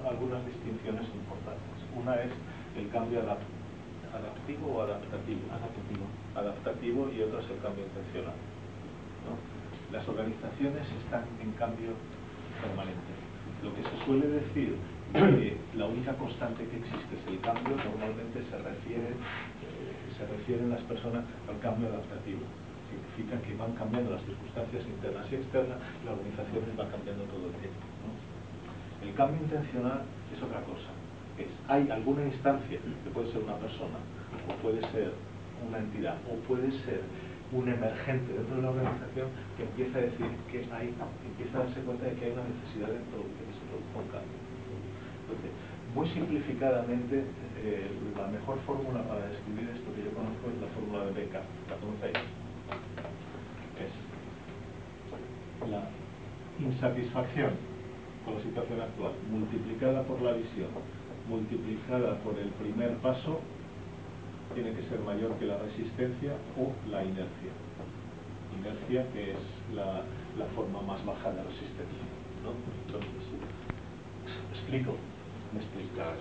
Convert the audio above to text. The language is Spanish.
algunas distinciones importantes. Una es el cambio adaptivo o adaptativo. Adaptativo, y otra es el cambio intencional, ¿no? Las organizaciones están en cambio permanente. Lo que se suele decir que la única constante que existe es el cambio, normalmente se refieren las personas al cambio adaptativo. Significa que van cambiando las circunstancias internas y externas y la organización va cambiando todo el tiempo, ¿no? El cambio intencional es otra cosa. Hay alguna instancia, que puede ser una persona, o puede ser una entidad, o puede ser un emergente dentro de la organización, que empieza a decir que empieza a darse cuenta de que hay una necesidad de que se produzca un cambio. Entonces, muy simplificadamente, la mejor fórmula para describir esto que yo conozco es la fórmula de Becker. ¿La conocéis? Es la insatisfacción con la situación actual multiplicada por la visión multiplicada por el primer paso tiene que ser mayor que la resistencia o la inercia. Inercia, que es la forma más baja de resistencia, ¿no? Entonces, ¿explico? ¿Me explicas?